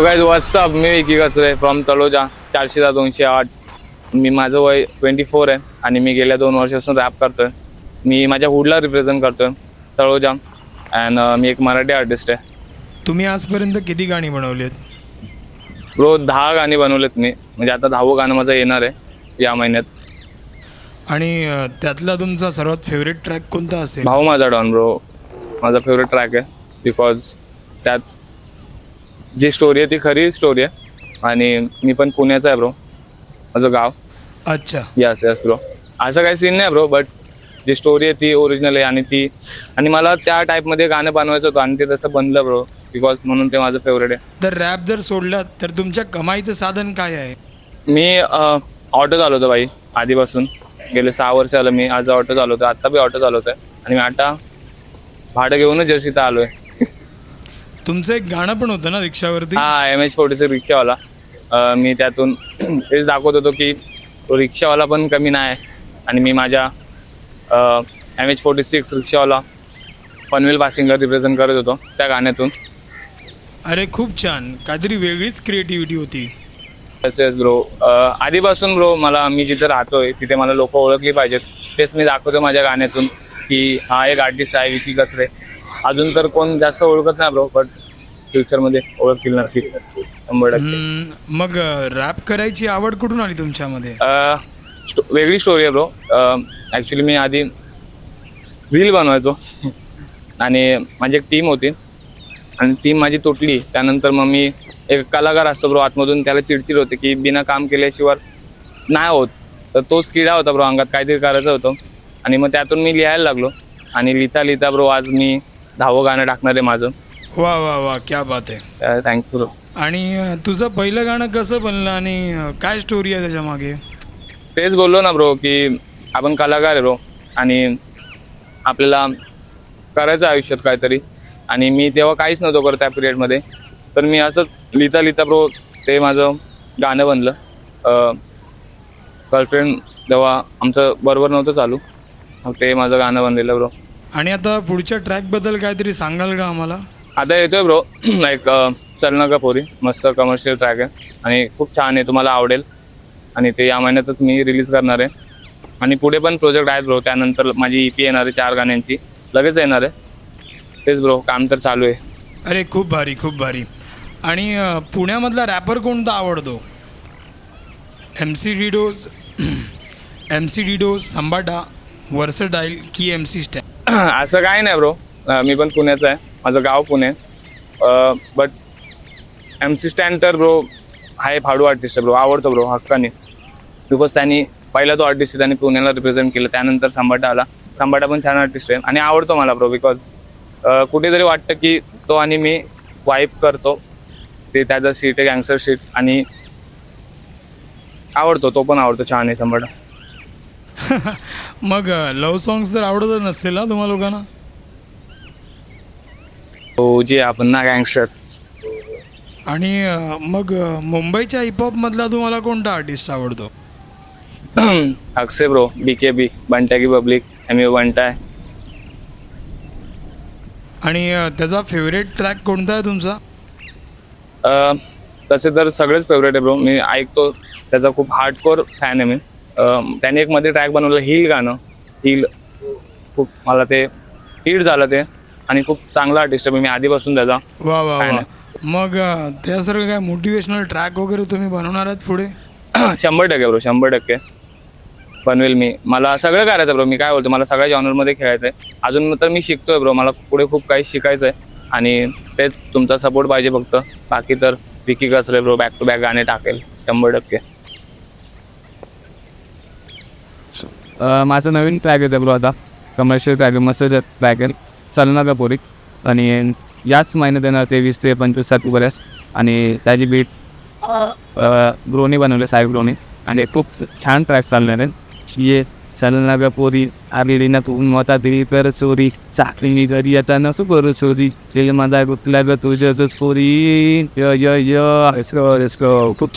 Guys WhatsApp, मी विकी कचरे from Taloja 400-208. मी माझं वय 24 आहे आणि मी गेल्या 2 वर्षापासून रॅप करतोय. मी माझ्या हुडला रिप्रेझेंट करतोय तळोजा अँड मी एक मराठी आर्टिस्ट आहे. तुम्ही आजपर्यंत किती गाणी बनवलीत? ब्रो 10 गाणी बनवलेत मी, म्हणजे आता 10वं गाणं माझं येणार आहे या महिन्यात. आणि त्यातला तुमचा सर्वात फेवरेट ट्रॅक कोणता असेल? भाऊ माझा डॉन ब्रो माझा फेवरेट ट्रॅक आहे, बिकॉज त्यात जी स्टोरी आहे ती खरी स्टोरी आहे आणि मी पण पुण्याचा आहे ब्रो, माझं गाव. अच्छा. यस ब्रो, असं काही सीन नाही ब्रो, बट जी स्टोरी आहे ती ओरिजिनल आहे आणि मला त्या टाईपमध्ये गाणं बनवायचं होतं आणि ते तसं बनलं ब्रो, बिकॉज म्हणून ते माझं फेवरेट आहे. तर रॅप जर सोडला तर तुमच्या कमाईचं साधन काय आहे? मी ऑटो चालवतो भाई आधीपासून, गेले 6 वर्ष झालं मी आज ऑटो चालवतो, आत्ता बी ऑटो चालवतोय आणि मी आता भाडं घेऊनच जशी इथं आलोय. तुमचं एक गाणं पण होतं ना रिक्षावरती? हा, MH40 रिक्षावाला. मी त्यातून तेच दाखवत होतो की तो रिक्षावाला पण कमी नाही आणि मी माझ्या MH46 रिक्षावाला पनवेल पासिंगला रिप्रेझेंट करत होतो त्या गाण्यातून. अरे खूप छान, काहीतरी वेगळीच क्रिएटिव्हिटी होती. तसेच ब्रो आधीपासून ब्रो मला, मी जिथे राहतोय तिथे मला लोक ओळखली पाहिजेत, तेच मी दाखवतो माझ्या गाण्यातून की हा एक आर्टिस्ट आहे विकी कचरे. अजून तर कोण जास्त ओळखत नाही ब्रो, बट फ्युचरमध्ये ओळखतील नक्की 100%. मग रॅप करायची आवड कुठून आली तुमच्यामध्ये? वेगळी स्टोरी आहे ब्रो. ॲक्च्युली मी आधी रील बनवायचो आणि माझी एक टीम होती आणि टीम माझी तुटली. त्यानंतर मग मी, एक कलाकार असतो ब्रो आतमधून, त्याला चिडचिड होते की बिना काम केल्याशिवाय नाही होत, तर तोच किडा होता ब्रो अंगात, काहीतरी करायचं होतं आणि मग त्यातून मी लिहायला लागलो आणि लिहिता ब्रो आज मी 10वं गाणं टाकणार आहे माझं. वा वा वा, क्या बात आहे. Thank you bro. आणि तुझं पहिलं गाणं कसं बनलं आणि काय स्टोरी आहे त्याच्या मागे? तेच बोललो ना ब्रो की आपण कलाकार आहे ब्रो आणि आपल्याला करायचं आयुष्यात काहीतरी, आणि मी तेव्हा काहीच नव्हतो करत त्या पिरियडमध्ये. तर मी असंच लिहिता ब्रो ते माझं गाणं बनलं. गर्लफ्रेंड जेव्हा आमचं बरोबर नव्हतं चालू, मग ते माझं गाणं बनलेलं ब्रो. आणि आता पुढच्या ट्रॅकबद्दल काहीतरी सांगाल का आम्हाला? आता येतोय ब्रो लाईक चलना का पोरी, मस्त कमर्शियल ट्रॅक आहे आणि खूप छान आहे, तुम्हाला आवडेल आणि ते या महिन्यातच मी रिलीज करणार आहे. आणि पुढे पण प्रोजेक्ट आहेत ब्रो, त्यानंतर माझी EP येणार आहे 4 गाण्यांची, लगेच येणार आहे. तेच ब्रो, काम तर चालू आहे. अरे खूप भारी, खूप भारी. आणि पुण्यामधला रॅपर कोणता आवडतो? MC डिडो, संबाटा, वर्सटाईल की MC स्टॅन? असं काय नाही ब्रो, मी पण पुण्याचं आहे, माझं गाव पुणे. बट MC स्टॅन तर ब्रो हाय फाडू आर्टिस्ट आहे ब्रो, आवडतो ब्रो हक्काने, बिकॉज त्यांनी पहिला तो आर्टिस्ट त्यांनी पुण्याला रिप्रेझेंट केलं. त्यानंतर संबाटा आला, संबाटा पण छान आर्टिस्ट आहे आणि आवडतो मला ब्रो, बिकॉज कुठेतरी वाटतं की तो आणि मी वाईप करतो, ते त्याचं सीट आहे गँगस्टर सीट आणि आवडतो, तो पण आवडतो, छान आहे संबाटा. मग लव्ह सॉंग्स तर आवडतच नसतील ना तुम्हा लोकांना? हो जी, आपण ना गँगस्टर. आणि मग मुंबईच्या हिपहॉपमधला तुम्हाला कोणता आर्टिस्ट आवडतो? अक्षय ब्रो, BKB, बंटा की पब्लिक, MU बंटा आहे. आणि त्याचा फेवरेट ट्रॅक कोणता आहे तुमचा? तसे तर सगळेच फेवरेट आहे ब्रो, मी ऐकतो त्याचा, खूप हार्डकोर फॅन आहे मी. त्याने एक मध्ये ट्रॅक बनवलं हिल गाणं, हिल खूप मला ते हिट झालं ते आणि खूप चांगला आर्टिस्ट आहे, मी आधीपासून त्याचा वा वा fan वा. आहे. मग त्यासारखं काय मोटिवेशनल ट्रॅक वगैरे तुम्ही बनवणार आहात पुढे? 100% ब्रो, 100% बनवेल मी. मला सगळं करायचं ब्रो, मी काय बोलतो, मला सगळ्या जॉनरमध्ये खेळायचं आहे. अजून तर मी शिकतोय ब्रो, मला पुढे खूप काही शिकायचं आहे आणि तेच तुमचा सपोर्ट पाहिजे फक्त. बाकी तर विकी कचरे ब्रो बॅक टू बॅक गाणे टाकेल 100%. माझं नवीन ट्रॅक येतं ब्रो, आता कमर्शियल ट्रॅक, मस्त ट्रॅक आहे, चलना का पोरी, आणि याच महिन्यात येणार 23 ते 25 तारखेपर्यंत. आणि त्याची बीट ब्रोनी बनवले, साहेब ब्रोनी, आणि खूप छान ट्रॅक चालणार आहे. ये चलना का पोरी आलेली ना तू मता दिली कर चोरी, चाकरी जरी आता नसू करू चोरी, ते माझा गुतला ग तुझ्याच पोरी, य य य खूप